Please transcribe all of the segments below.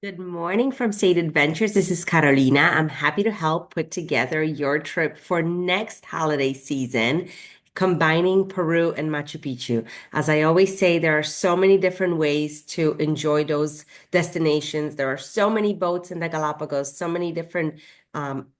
Good morning from State Adventures. This is Carolina. I'm happy to help put together your trip for next holiday season, combining Peru and Machu Picchu. As I always say, there are so many different ways to enjoy those destinations. There are so many boats in the Galapagos, so many different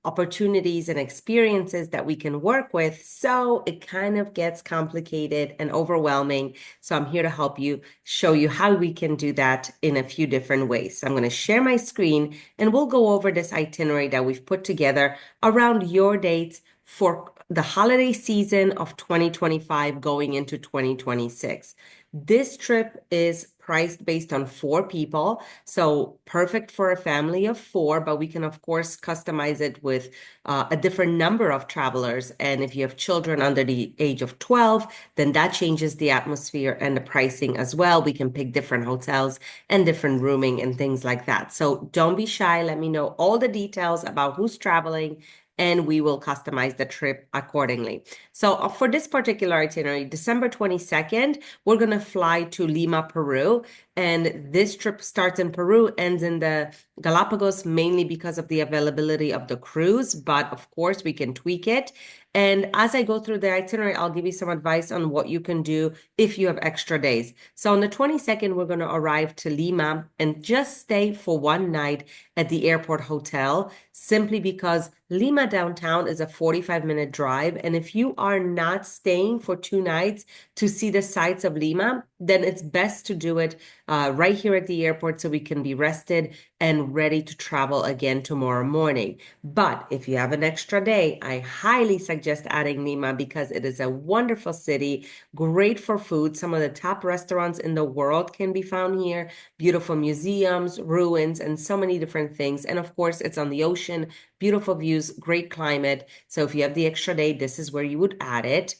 opportunities and experiences that we can work with. So it kind of gets complicated and overwhelming. So I'm here to help you show you how we can do that in a few different ways. So I'm going to share my screen and we'll go over this itinerary that we've put together around your dates for the holiday season of 2025 going into 2026. This trip is priced based on four people, so perfect for a family of four, but we can, of course, customize it with a different number of travelers. And if you have children under the age of 12, then that changes the atmosphere and the pricing as well. We can pick different hotels and different rooming and things like that. So don't be shy. Let me know all the details about who's traveling, and we will customize the trip accordingly. So for this particular itinerary, December 22nd, we're going to fly to Lima, Peru. And this trip starts in Peru, ends in the Galapagos, mainly because of the availability of the cruise. But of course, we can tweak it. And as I go through the itinerary, I'll give you some advice on what you can do if you have extra days. So on the 22nd, we're going to arrive to Lima and just stay for one night at the airport hotel, simply because Lima downtown is a 45-minute drive. And if you are not staying for 2 nights to see the sights of Lima, then it's best to do it right here at the airport so we can be rested and ready to travel again tomorrow morning. But if you have an extra day, I highly suggest adding Lima because it is a wonderful city, great for food. Some of the top restaurants in the world can be found here, beautiful museums, ruins, and so many different things. And of course, it's on the ocean, beautiful views, great climate. So if you have the extra day, this is where you would add it.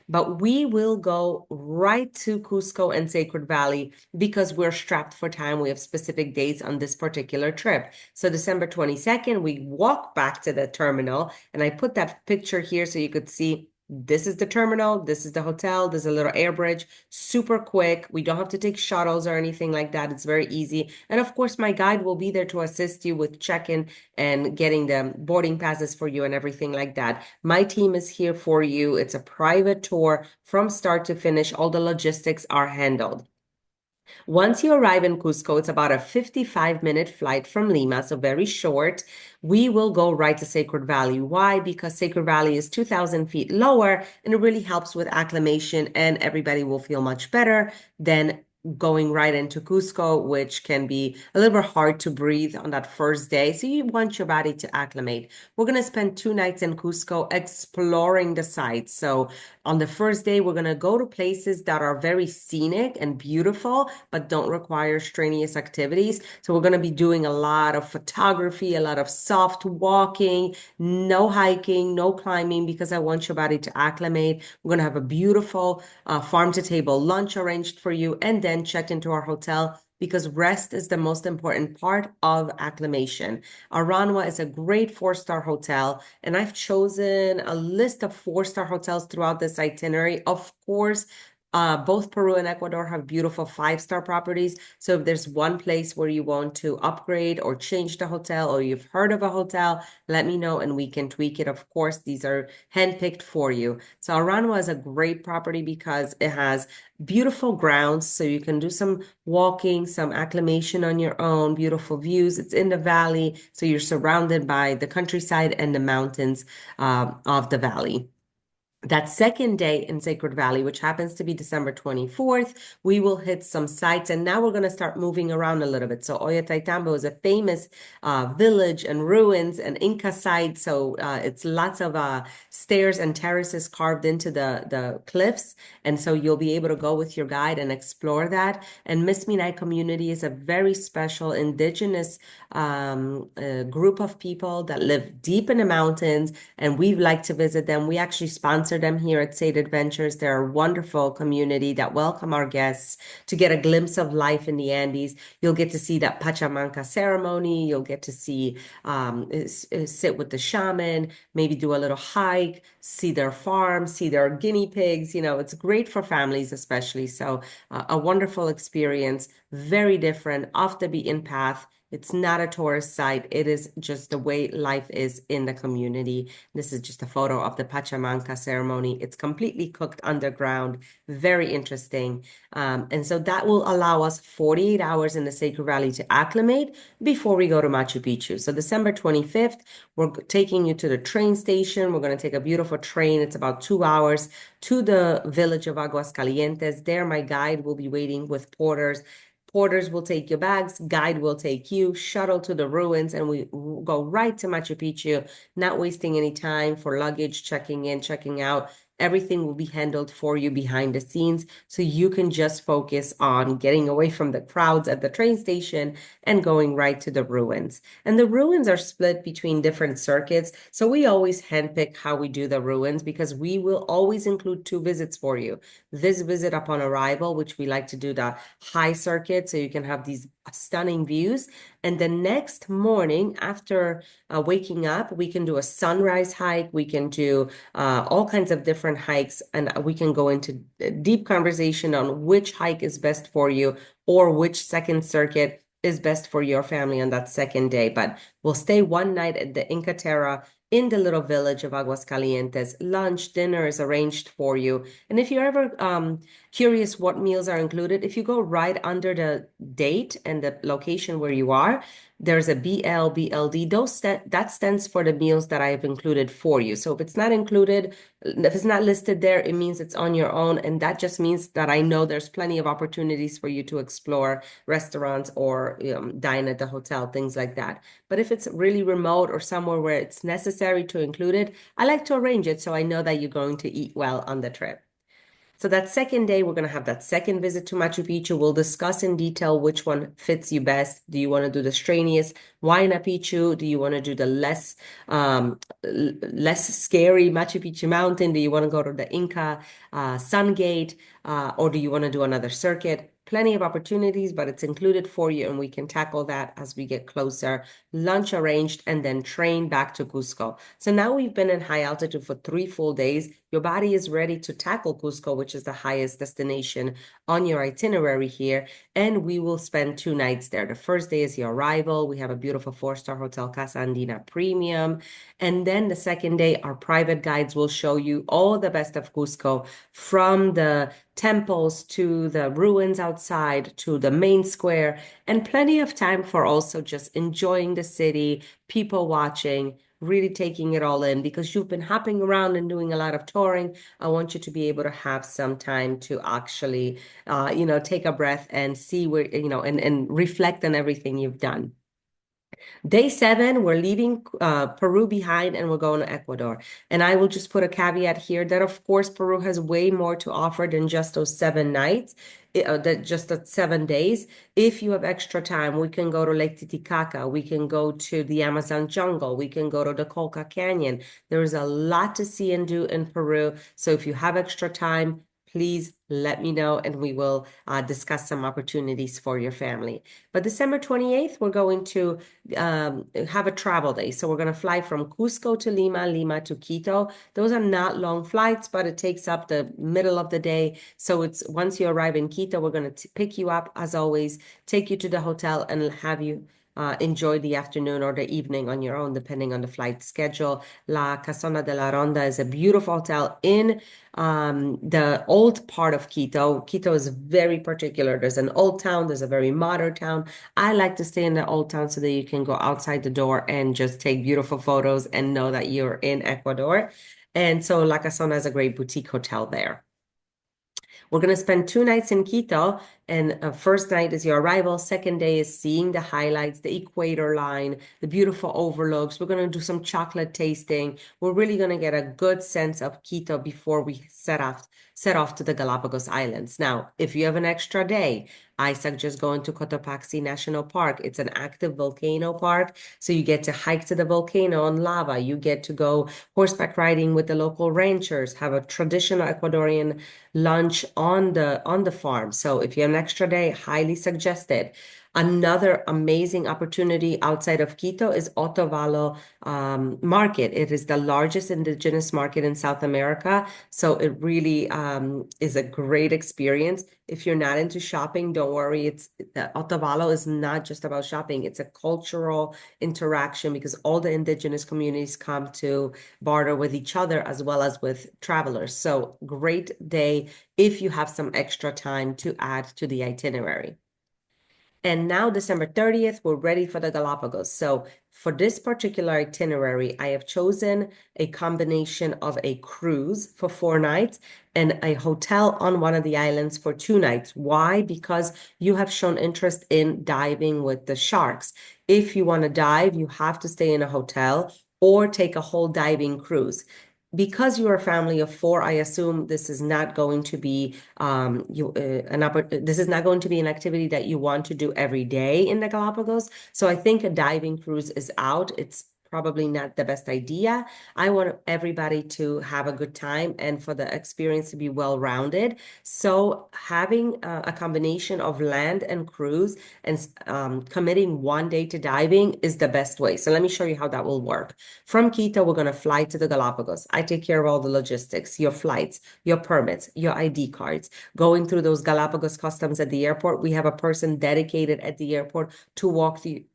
But we will go right to Cusco and Sacred Valley because we're strapped for time. We have specific dates on this particular trip. So December 22nd, we walk back to the terminal, and I put that picture here so you could see this is the terminal, this is the hotel, there's a little air bridge, super quick. We don't have to take shuttles or anything like that. It's very easy. And of course, my guide will be there to assist you with check-in and getting the boarding passes for you and everything like that. My team is here for you. It's a private tour from start to finish. All the logistics are handled. Once you arrive in Cusco, it's about a 55-minute flight from Lima, so very short. We will go right to Sacred Valley. Why? Because Sacred Valley is 2,000 feet lower and it really helps with acclimation, and everybody will feel much better than going right into Cusco, which can be a little bit hard to breathe on that first day. So you want your body to acclimate. We're going to spend 2 nights in Cusco exploring the sites. So on the first day, we're going to go to places that are very scenic and beautiful, but don't require strenuous activities. So we're going to be doing a lot of photography, a lot of soft walking, no hiking, no climbing, because I want your body to acclimate. We're going to have a beautiful farm to table lunch arranged for you, and then check into our hotel because rest is the most important part of acclimation. Aranwa is a great four-star hotel, and I've chosen a list of four-star hotels throughout this itinerary. Of course, both Peru and Ecuador have beautiful five-star properties. So if there's one place where you want to upgrade or change the hotel, or you've heard of a hotel, let me know and we can tweak it. Of course, these are handpicked for you. So Aranwa is a great property because it has beautiful grounds. So you can do some walking, some acclimation on your own, beautiful views. It's in the valley. So you're surrounded by the countryside and the mountains of the valley. That second day in Sacred Valley, which happens to be December 24th, we will hit some sites. And now we're going to start moving around a little bit. So Ollantaytambo is a famous village and ruins and Inca site. So it's lots of stairs and terraces carved into the cliffs. And so you'll be able to go with your guide and explore that. And Misminay community is a very special indigenous group of people that live deep in the mountains, and we like to visit them. We actually sponsor them here at State Adventures. They're a wonderful community that welcome our guests to get a glimpse of life in the Andes. You'll get to see that Pachamanca ceremony. You'll get to see, sit with the shaman, maybe do a little hike, see their farm, see their guinea pigs. It's great for families, especially. So, a wonderful experience. very different, off the beaten path. It's not a tourist site. It is just the way life is in the community. This is just a photo of the Pachamanca ceremony. It's completely cooked underground, very interesting. And so that will allow us 48 hours in the Sacred Valley to acclimate before we go to Machu Picchu. So December 25th, we're taking you to the train station. We're going to take a beautiful train. It's about 2 hours to the village of Aguascalientes. There, my guide will be waiting with porters. Porters will take your bags, guide will take you, shuttle to the ruins, and we go right to Machu Picchu, not wasting any time for luggage, checking in, checking out. Everything will be handled for you behind the scenes, so you can just focus on getting away from the crowds at the train station and going right to the ruins. And the ruins are split between different circuits, so we always handpick how we do the ruins because we will always include two visits for you. This visit upon arrival, which we like to do the high circuit, so you can have these stunning views. And the next morning, after waking up, we can do a sunrise hike. We can do all kinds of different hikes, and we can go into deep conversation on which hike is best for you or which second circuit is best for your family on that second day. But we'll stay one night at the Inca Terra in the little village of Aguascalientes. Lunch, dinner is arranged for you. And if you're ever curious what meals are included, if you go right under the date and the location where you are, there's a BL, BLD. That stands for the meals that I have included for you. So if it's not included, if it's not listed there, it means it's on your own. And that just means that I know there's plenty of opportunities for you to explore restaurants or dine at the hotel, things like that. But if it's really remote or somewhere where it's necessary to include it, I like to arrange it so I know that you're going to eat well on the trip. So that second day, we're going to have that second visit to Machu Picchu. We'll discuss in detail which one fits you best. Do you want to do the strenuous Huayna Picchu? Do you want to do the less scary Machu Picchu mountain? Do you want to go to the Inca Sun Gate? Or do you want to do another circuit? Plenty of opportunities, but it's included for you, and we can tackle that as we get closer. Lunch arranged, and then train back to Cusco. So now we've been in high altitude for 3 full days. Your body is ready to tackle Cusco, which is the highest destination on your itinerary here, and we will spend 2 nights there. The first day is your arrival. We have a beautiful 4-star hotel, Casa Andina Premium. And then the second day, our private guides will show you all the best of Cusco, from the temples to the ruins outside to the main square, and plenty of time for also just enjoying the city, people watching, really taking it all in, because you've been hopping around and doing a lot of touring. I want you to be able to have some time to actually, take a breath and see where, and reflect on everything you've done. Day 7, we're leaving Peru behind and we're going to Ecuador. And I will just put a caveat here that, of course, Peru has way more to offer than just those 7 nights, just the 7 days. If you have extra time, we can go to Lake Titicaca. We can go to the Amazon jungle. We can go to the Colca Canyon. There is a lot to see and do in Peru. So if you have extra time, please let me know, and we will discuss some opportunities for your family. But December 28th, we're going to have a travel day. So we're going to fly from Cusco to Lima, Lima to Quito. Those are not long flights, but it takes up the middle of the day. So it's once you arrive in Quito, we're going to pick you up, as always, take you to the hotel, and have you enjoy the afternoon or the evening on your own, depending on the flight schedule. La Casona de la Ronda is a beautiful hotel in the old part of Quito. Quito is very particular. There's an old town, there's a very modern town. I like to stay in the old town so that you can go outside the door and just take beautiful photos and know that you're in Ecuador. And so La Casona is a great boutique hotel there. We're going to spend 2 nights in Quito, and first night is your arrival. Second day is seeing the highlights, the equator line, the beautiful overlooks. We're going to do some chocolate tasting. We're really going to get a good sense of Quito before we set off to the Galapagos Islands. Now, if you have an extra day, I suggest going to Cotopaxi National Park. It's an active volcano park, so you get to hike to the volcano on lava. You get to go horseback riding with the local ranchers, have a traditional Ecuadorian lunch on the farm. So if you have an extra day, highly suggested. Another amazing opportunity outside of Quito is Otavalo market. It is the largest indigenous market in South America. So it really is a great experience. If you're not into shopping, don't worry. Otavalo is not just about shopping. It's a cultural interaction because all the indigenous communities come to barter with each other as well as with travelers. So great day if you have some extra time to add to the itinerary. And now, December 30th, we're ready for the Galapagos. So, for this particular itinerary, I have chosen a combination of a cruise for 4 nights and a hotel on one of the islands for 2 nights. Why? Because you have shown interest in diving with the sharks. If you want to dive, you have to stay in a hotel or take a whole diving cruise. Because you're a family of four, I assume this is not going to be this is not going to be an activity that you want to do every day in the Galapagos. So I think a diving cruise is out. It's probably not the best idea. I want everybody to have a good time and for the experience to be well-rounded. So having a combination of land and cruise and committing one day to diving is the best way. So let me show you how that will work. From Quito, we're going to fly to the Galapagos. I take care of all the logistics, your flights, your permits, your ID cards, going through those Galapagos customs at the airport. We have a person dedicated at the airport to walk you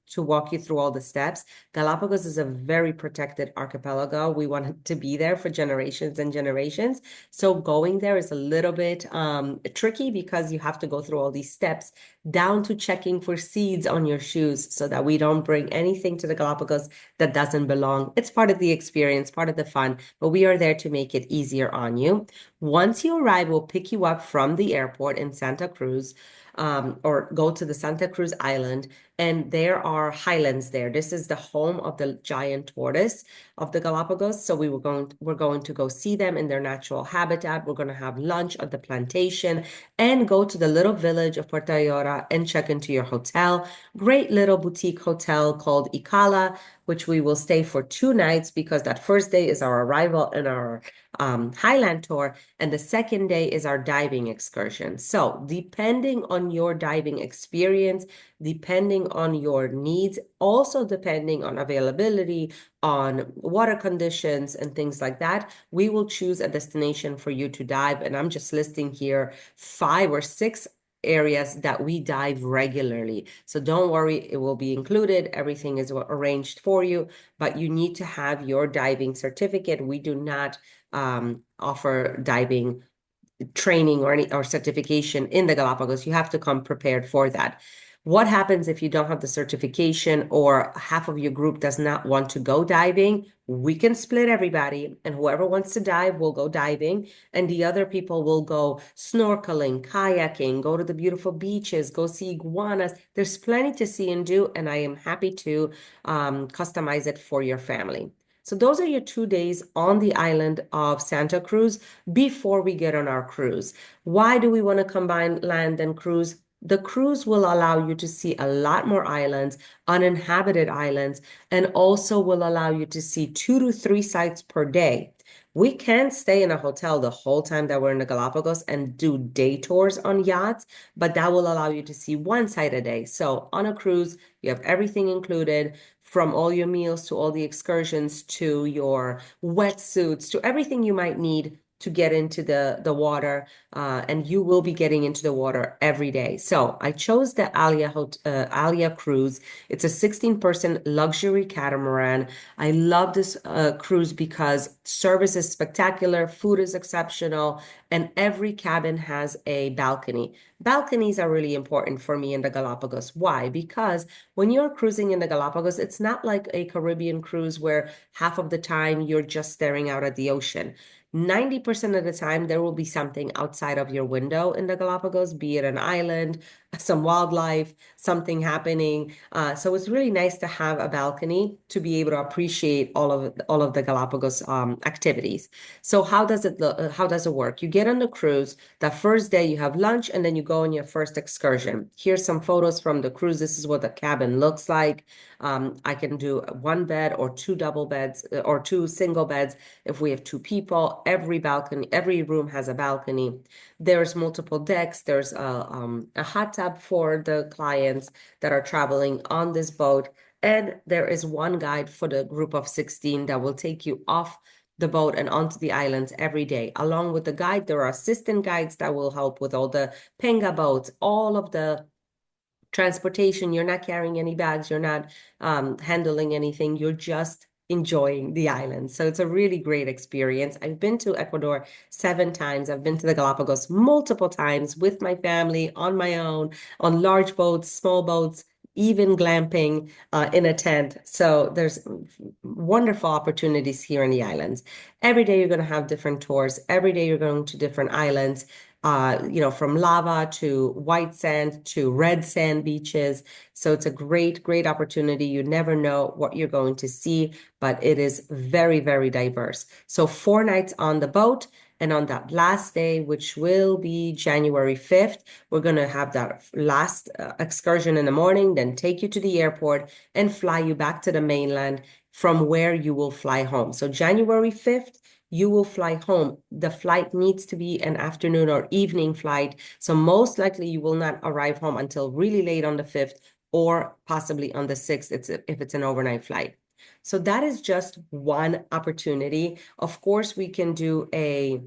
through all the steps. Galapagos is a very protected archipelago. We want it to be there for generations and generations. So going there is a little bit tricky because you have to go through all these steps down to checking for seeds on your shoes so that we don't bring anything to the Galapagos that doesn't belong. It's part of the experience, part of the fun, but we are there to make it easier on you. Once you arrive, we'll pick you up from the airport in Santa Cruz, or go to the Santa Cruz Island, and there are highlands there. This is the home of the giant tortoise of the Galapagos. So we're going to go see them in their natural habitat. We're going to have lunch at the plantation and go to the little village of Puerto Ayora and check into your hotel. Great little boutique hotel called Icala, which we will stay for 2 nights because that first day is our arrival and our highland tour, and the second day is our diving excursion. So depending on your diving experience, depending on your needs, also depending on availability, on water conditions and things like that, we will choose a destination for you to dive. And I'm just listing here 5 or 6 areas that we dive regularly. So don't worry, it will be included. Everything is arranged for you, but you need to have your diving certificate. We do not offer diving training or certification in the Galapagos. You have to come prepared for that. What happens if you don't have the certification or half of your group does not want to go diving? We can split everybody, and whoever wants to dive will go diving, and the other people will go snorkeling, kayaking, go to the beautiful beaches, go see iguanas. There's plenty to see and do, and I am happy to customize it for your family. So those are your 2 days on the island of Santa Cruz before we get on our cruise. Why do we want to combine land and cruise? The cruise will allow you to see a lot more islands, uninhabited islands, and also will allow you to see 2 to 3 sites per day. We can't stay in a hotel the whole time that we're in the Galapagos and do day tours on yachts, but that will allow you to see one site a day. So on a cruise, you have everything included, from all your meals to all the excursions to your wetsuits to everything you might need to get into the water, and you will be getting into the water every day. So I chose the Alya cruise. It's a 16-person luxury catamaran. I love this cruise because service is spectacular, food is exceptional, and every cabin has a balcony. Balconies are really important for me in the Galapagos. Why? Because when you're cruising in the Galapagos, it's not like a Caribbean cruise where half of the time you're just staring out at the ocean. 90% of the time, there will be something outside of your window in the Galapagos, be it an island, some wildlife, something happening. So it's really nice to have a balcony to be able to appreciate all of the Galapagos activities. So how does it work? You get on the cruise. The first day you have lunch, and then you go on your first excursion. Here's some photos from the cruise. This is what the cabin looks like. I can do one bed or 2 double beds or 2 single beds if we have 2 people. Every room has a balcony. There's multiple decks. There's a hot tab for the clients that are traveling on this boat. And there is one guide for the group of 16 that will take you off the boat and onto the islands every day. Along with the guide, there are assistant guides that will help with all the penga boats, all of the transportation. You're not carrying any bags, you're not handling anything, you're just enjoying the island. So it's a really great experience. I've been to Ecuador 7 times. I've been to the Galapagos multiple times with my family, on my own, on large boats, small boats, even glamping in a tent. So there's wonderful opportunities here in the islands. Every day you're going to have different tours. Every day you're going to different islands, from lava to white sand to red sand beaches. So it's a great, great opportunity. You never know what you're going to see, but it is very, very diverse. So 4 nights on the boat. And on that last day, which will be January 5th, we're going to have that last excursion in the morning, then take you to the airport and fly you back to the mainland from where you will fly home. So January 5th, you will fly home. The flight needs to be an afternoon or evening flight. So most likely you will not arrive home until really late on the 5th or possibly on the 6th if it's an overnight flight. So that is just one opportunity. Of course, we can do a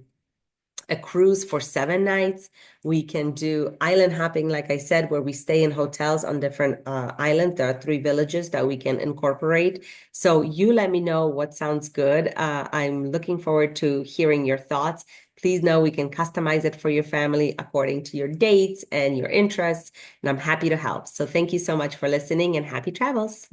cruise for 7 nights. We can do island hopping, like I said, where we stay in hotels on different islands. There are 3 villages that we can incorporate. So you let me know what sounds good. I'm looking forward to hearing your thoughts. Please know we can customize it for your family according to your dates and your interests, and I'm happy to help. So thank you so much for listening and happy travels.